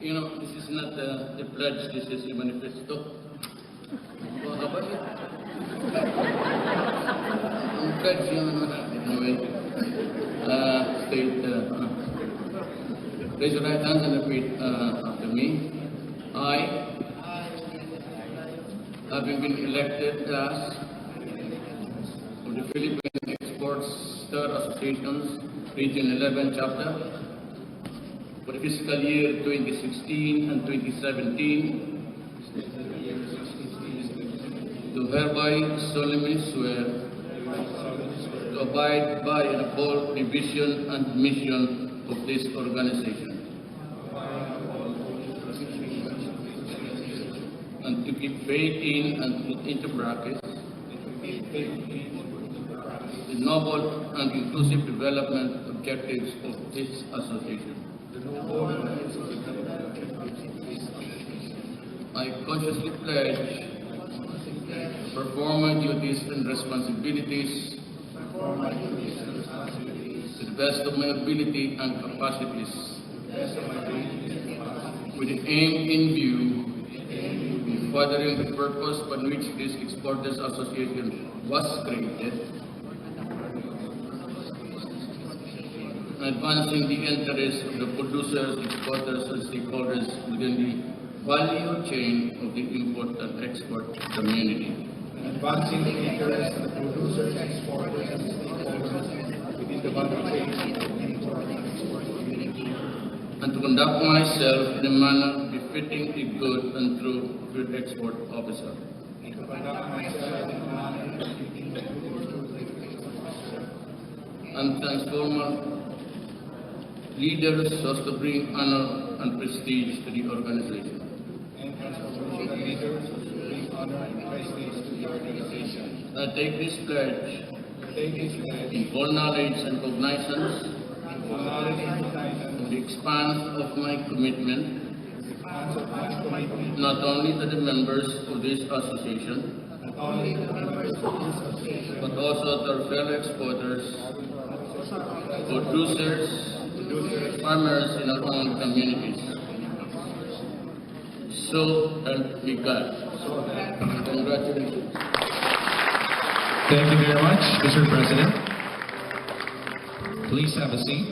You know, this is not the pledge, this is a manifesto. Well, how about it? Ang pledge yung anyway, state, raise your right hands and repeat after me. I, having been elected as of the Philippine Exports Star Association's Region 11 Chapter, for the fiscal year 2016 and 2017, do hereby solemnly swear to abide by and uphold the vision and mission of this organization, and to keep faith in and put into practice the noble and inclusive development objectives of this association. I consciously pledge to perform my duties and responsibilities to the best of my ability and capacities, with the aim in view of furthering the purpose upon which this Exporters Association was created, advancing the interests of the producers, exporters, and stakeholders within the value chain of the import and export community. Advancing the interests of the producers, exporters, and stakeholders within the value chain of the import and export community. And to conduct myself in a manner befitting a good and true field export officer. And to conduct myself in a manner befitting a good and true field export officer. And transform leaders so as to bring honor and prestige to the organization. And transform leaders so as to bring honor and prestige to the organization. I take this pledge in full knowledge and cognizance of the expanse of my commitment, not only to the members of this association, but also to our fellow exporters, producers, farmers in our own communities. So help me God. Congratulations. Thank you very much, Mr. President. Please have a seat.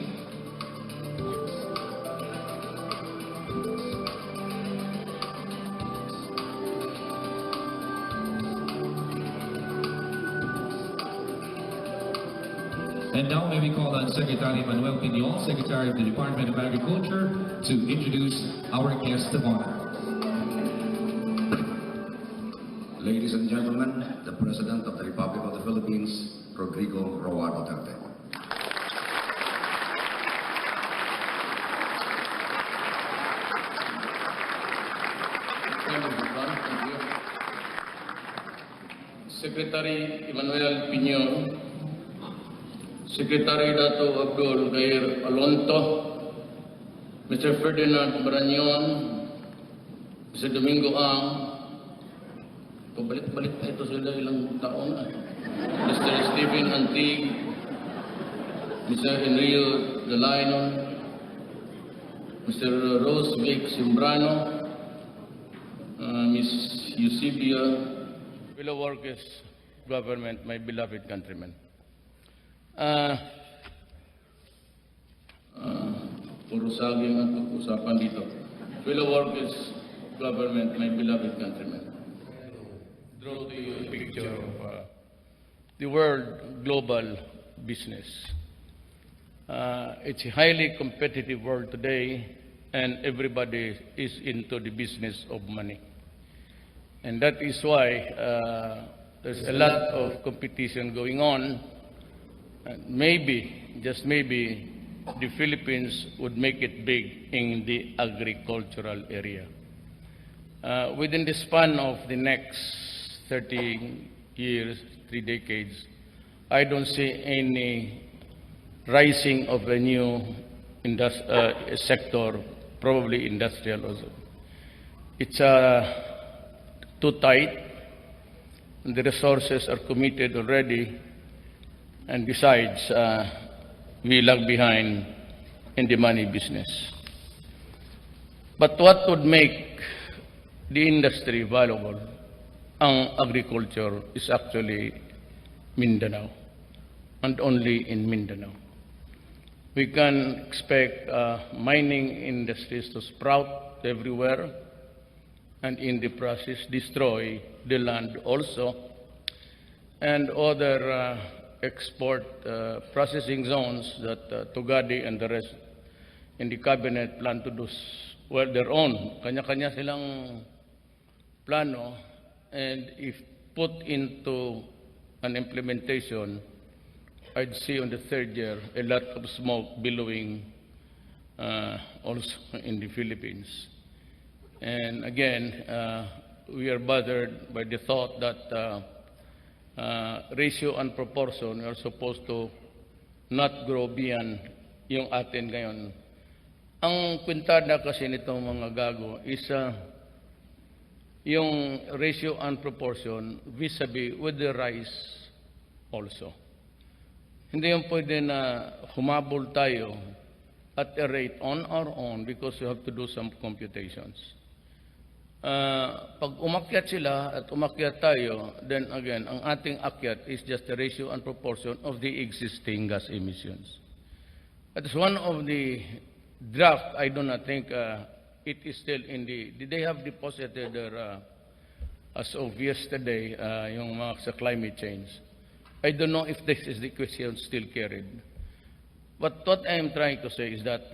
And now may we call on Secretary Manuel Piñol, Secretary of the Department of Agriculture, to introduce our guest of honor. Ladies and gentlemen, the President of the Republic of the Philippines, Rodrigo Roa Duterte. Thank you. Secretary Emmanuel Piñol, Secretary Dato Abdul Gair Alonto, Mr. Ferdinand Marañon, Mr. Domingo Ang, pabalik-balik na ito sila ilang taon na. Mr. Stephen Antig, Mr. Enrio Delaino, Mr. Rose Vic Simbrano, Ms. Eusebia, fellow workers, government, my beloved countrymen. Puro saging ang pag-usapan dito. Fellow workers, government, my beloved countrymen. Draw to you a picture of the world global business. It's a highly competitive world today, and everybody is into the business of money. And that is why there's a lot of competition going on. And maybe, just maybe, the Philippines would make it big in the agricultural area. Within the span of the next 30 years, 3 decades, I don't see any rising of a new sector, probably industrial also. It's too tight, and the resources are committed already, and besides, we lag behind in the money business. But what would make the industry valuable, ang agriculture, is actually Mindanao, and only in Mindanao. We can expect mining industries to sprout everywhere, and in the process destroy the land also, and other export processing zones that Tugadi and the rest in the cabinet plan to do their own. Kanya-kanya silang plano, and if put into an implementation, I'd see on the third year a lot of smoke billowing also in the Philippines. And again, we are bothered by the thought that ratio and proportion are supposed to not grow beyond yung atin ngayon. Ang kwintada kasi nitong mga gago is yung ratio and proportion vis-a-vis with the rise also. Hindi yung pwede na humabol tayo at a rate on our own because we have to do some computations. Pag umakyat sila at umakyat tayo, then again, ang ating akyat is just the ratio and proportion of the existing gas emissions. That is one of the draft. I do not think it is still in the, did they have deposited their, as of yesterday, yung mga sa climate change. I don't know if this is the question still carried. But what I am trying to say is that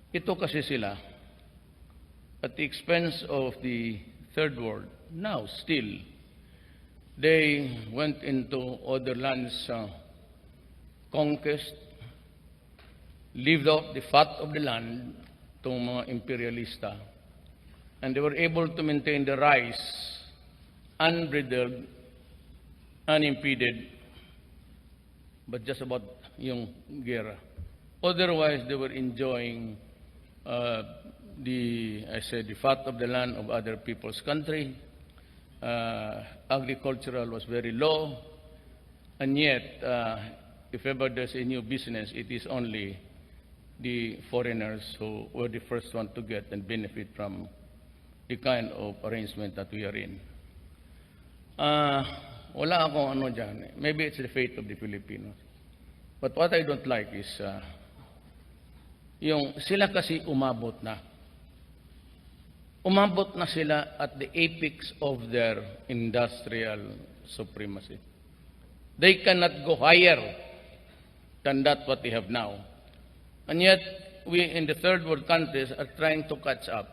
ito kasi sila, at the expense of the third world, now still, they went into other lands conquest, lived off the fat of the land, itong mga imperialista, and they were able to maintain the rise unbridled, unimpeded, but just about yung gera. Otherwise, they were enjoying the fat of the land of other people's country. Agricultural was very low, and yet, if ever there's a new business, it is only the foreigners who were the first one to get and benefit from the kind of arrangement that we are in. Wala akong ano dyan. Maybe it's the fate of the Filipinos. But what I don't like is, yung sila kasi umabot na. Umabot na sila at the apex of their industrial supremacy. They cannot go higher than that what they have now. And yet, we in the third world countries are trying to catch up.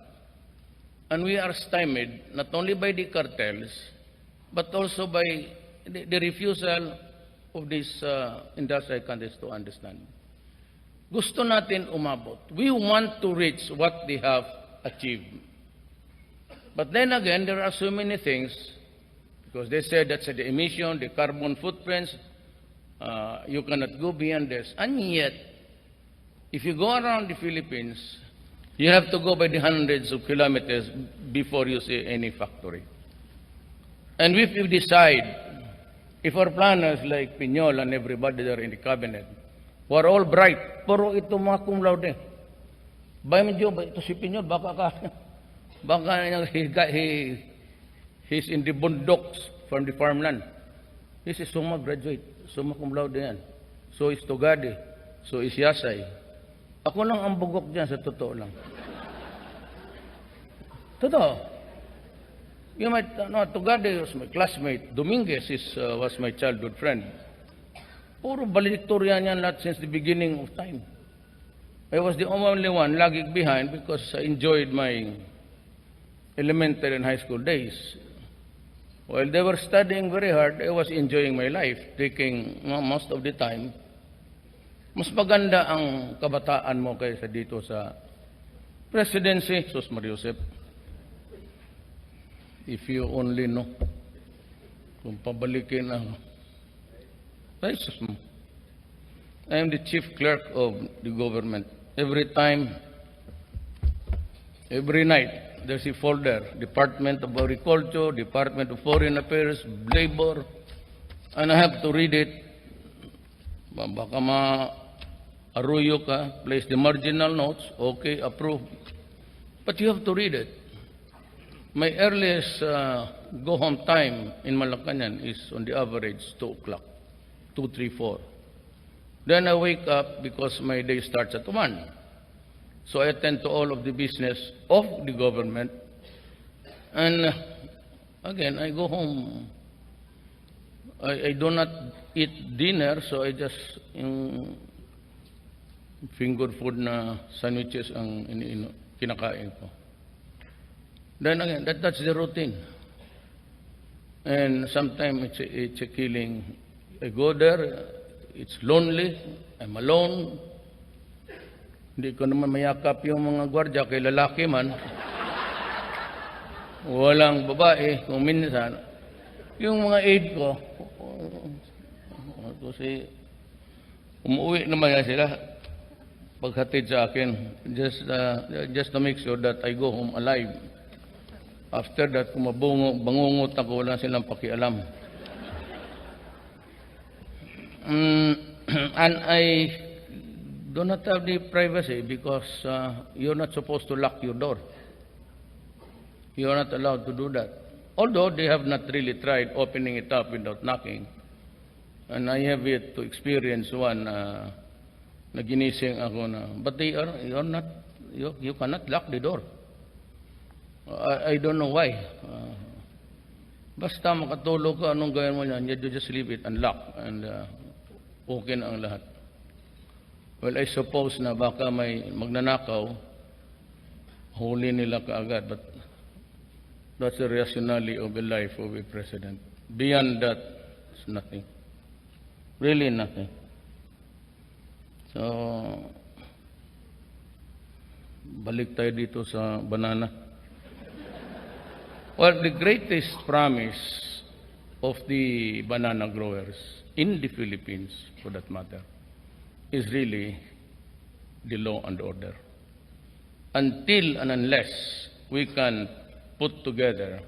And we are stymied not only by the cartels, but also by the refusal of these industrial countries to understand. Gusto natin umabot. We want to reach what they have achieved. But then again, there are so many things, because they said that's the emission, the carbon footprints, you cannot go beyond this. And yet, if you go around the Philippines, you have to go by the hundreds of kilometers before you see any factory. And if you decide, if our planners like Piñol and everybody there in the cabinet, who are all bright, puro ito mga cum laude. By medyo, ito si Piñol, baka he's in the bundocks from the farmland. This is summa graduate, summa cum laude yan. So is Tugadi, so is Yasay. Ako lang ang bugok dyan, sa totoo lang. Totoo. You might know, Tugade was my classmate. Dominguez was my childhood friend. Puro valedictorian yan lahat since the beginning of time. I was the only one lagging behind because I enjoyed my elementary and high school days. While they were studying very hard, I was enjoying my life, taking most of the time. Mas maganda ang kabataan mo kaysa dito sa presidency, Sus Mariusep. If you only know, kung pabalikin ang ay, sus mo. I am the chief clerk of the government. Every time, every night, there's a folder, Department of Agriculture, Department of Foreign Affairs, Labor, and I have to read it. Baka ma-aruyo ka, place the marginal notes, okay, approve. But you have to read it. My earliest go-home time in Malacanang is on the average 2 o'clock, 2, 3, 4. Then I wake up because my day starts at 1. So I attend to all of the business of the government. And again, I go home. I do not eat dinner, so I just yung finger food na sandwiches ang kinakain ko. Then again, that's the routine. And sometimes it's a killing. I go there, it's lonely, I'm alone. Hindi ko naman mayakap yung mga gwardya, kay lalaki man. Walang babae, kung minsan. Yung mga aide ko, kasi umuwi naman yan sila paghatid sa akin, just to make sure that I go home alive. After that, kung bangungot ako, wala silang pakialam. And I do not have the privacy because you're not supposed to lock your door. You're not allowed to do that. Although they have not really tried opening it up without knocking. And I have yet to experience one na ginising ako na, but you cannot lock the door. I don't know why. Basta makatulog ka, anong gawin mo yan, you just leave it unlocked and okay na ang lahat. Well, I suppose na baka may magnanakaw, huli nila kaagad, but that's the rationale of the life of a president. Beyond that, it's nothing. Really nothing. So, balik tayo dito sa banana. Well, the greatest promise of the banana growers in the Philippines, for that matter, is really the law and order. Until and unless we can put together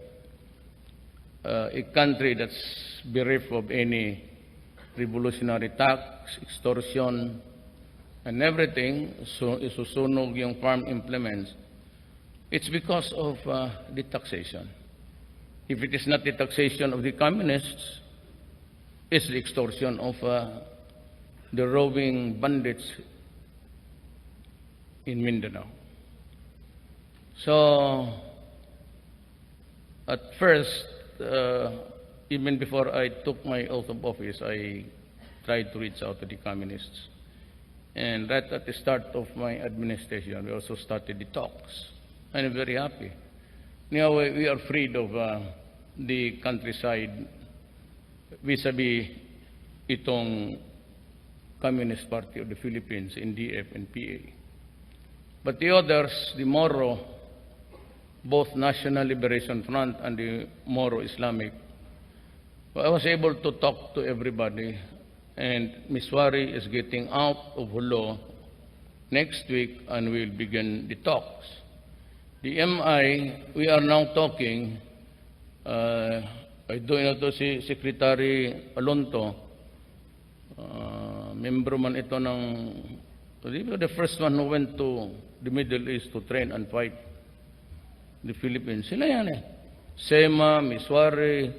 a country that's bereft of any revolutionary tax, extortion, and everything, so isusunog yung farm implements, it's because of the taxation. If it is not the taxation of the communists, it's the extortion of the roving bandits in Mindanao. So, at first, even before I took my oath of office, I tried to reach out to the communists. And right at the start of my administration, we also started the talks. And I'm very happy. Now we are freed of the countryside vis-a-vis itong Communist Party of the Philippines, NDF and PA. But the others, the Moro, both National Liberation Front and the Moro Islamic, I was able to talk to everybody, and Ms. Wari is getting out of Hulo next week and we'll begin the talks. The MI, we are now talking, I doon na to si Secretary Alonto, membro man ito ng, the first one who went to the Middle East to train and fight the Philippines. Sila yan eh. Sema, Ms. Wari,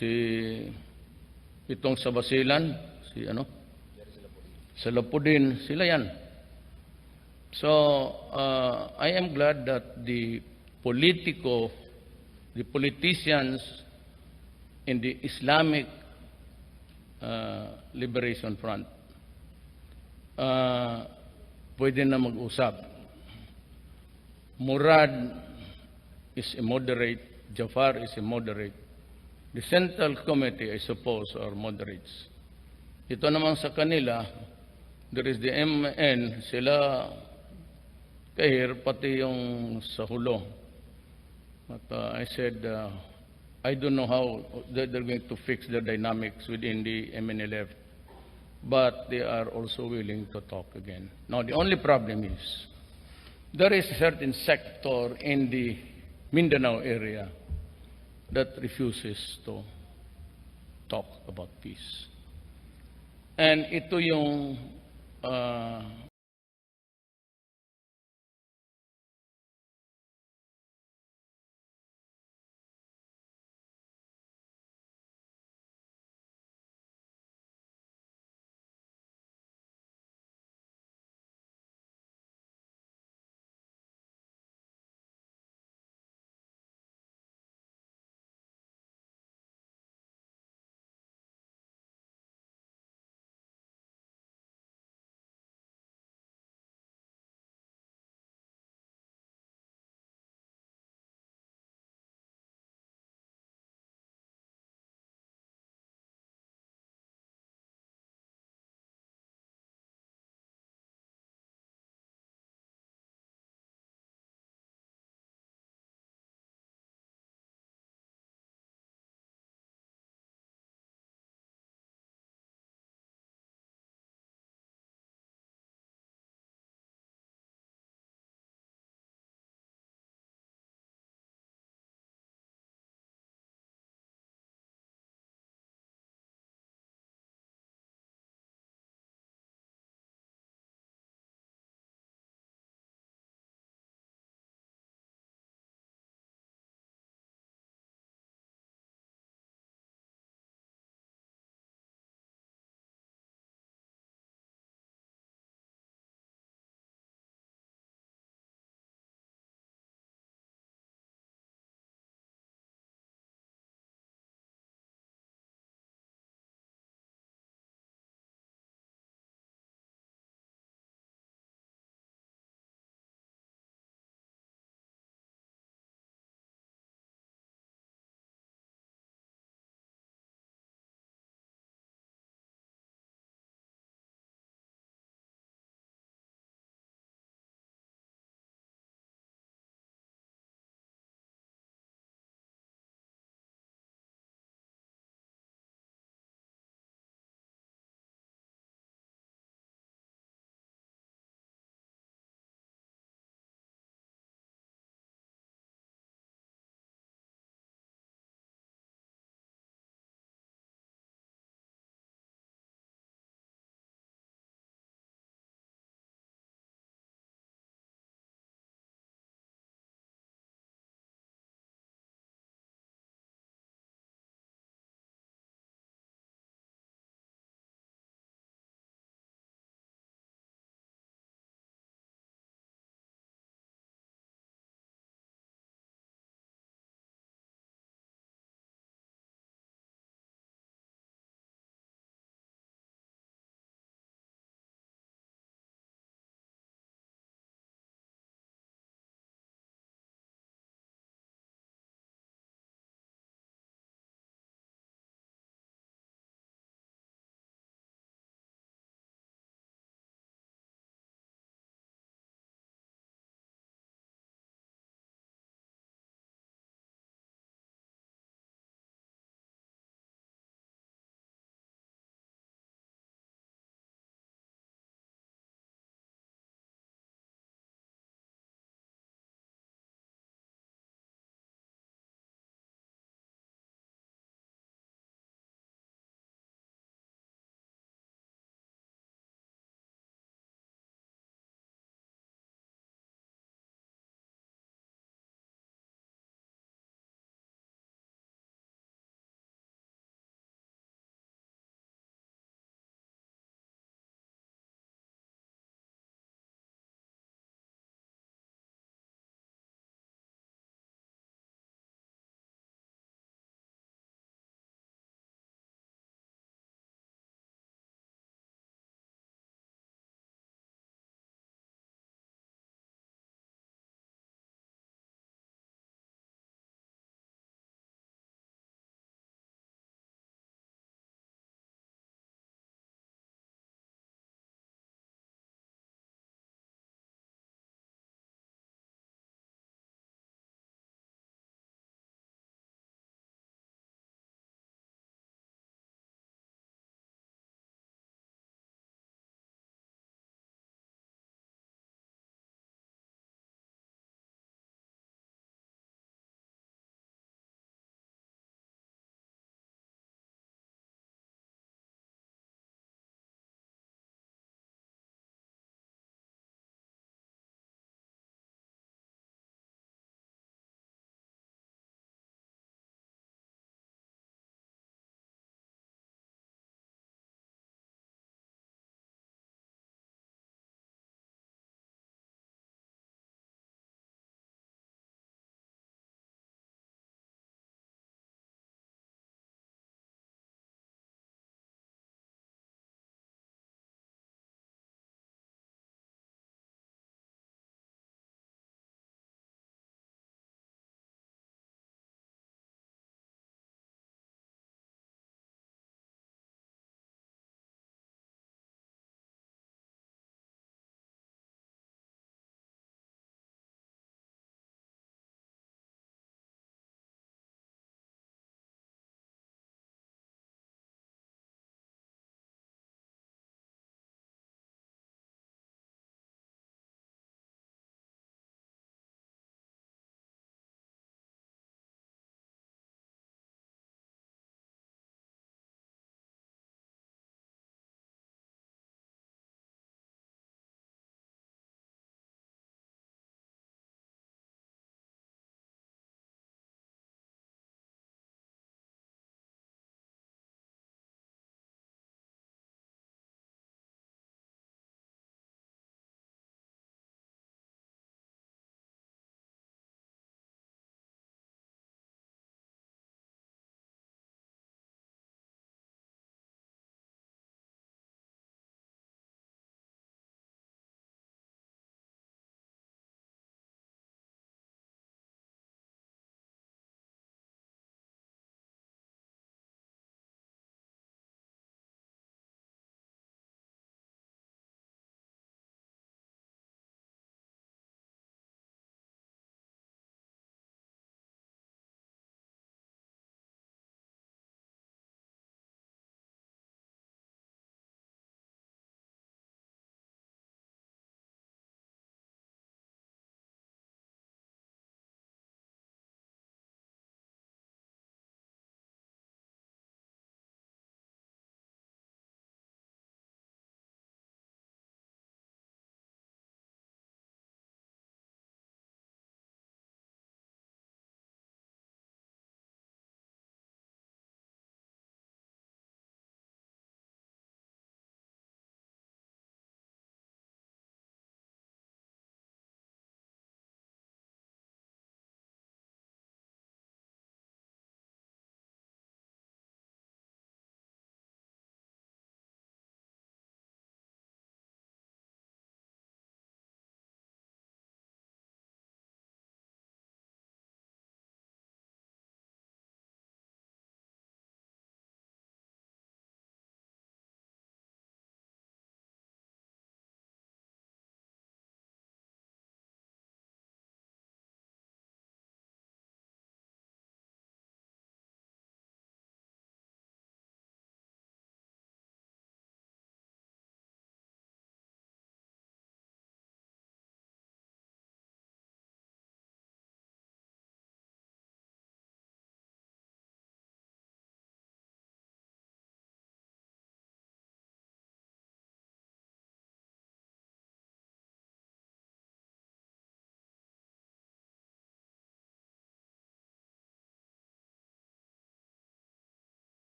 si itong sa Basilan, si sa Lapudin, sila yan. So, I am glad that the politicians in the Islamic Liberation Front pwede na mag-usap. Murad is a moderate, Jafar is a moderate. The Central Committee, I suppose, are moderates. Ito naman sa kanila, there is the MN, sila kahir, pati yung sa Hulo. But I said, I don't know how they're going to fix the dynamics within the MNLF, but they are also willing to talk again. Now, the only problem is, there is a certain sector in the Mindanao area that refuses to talk about peace. And ito yung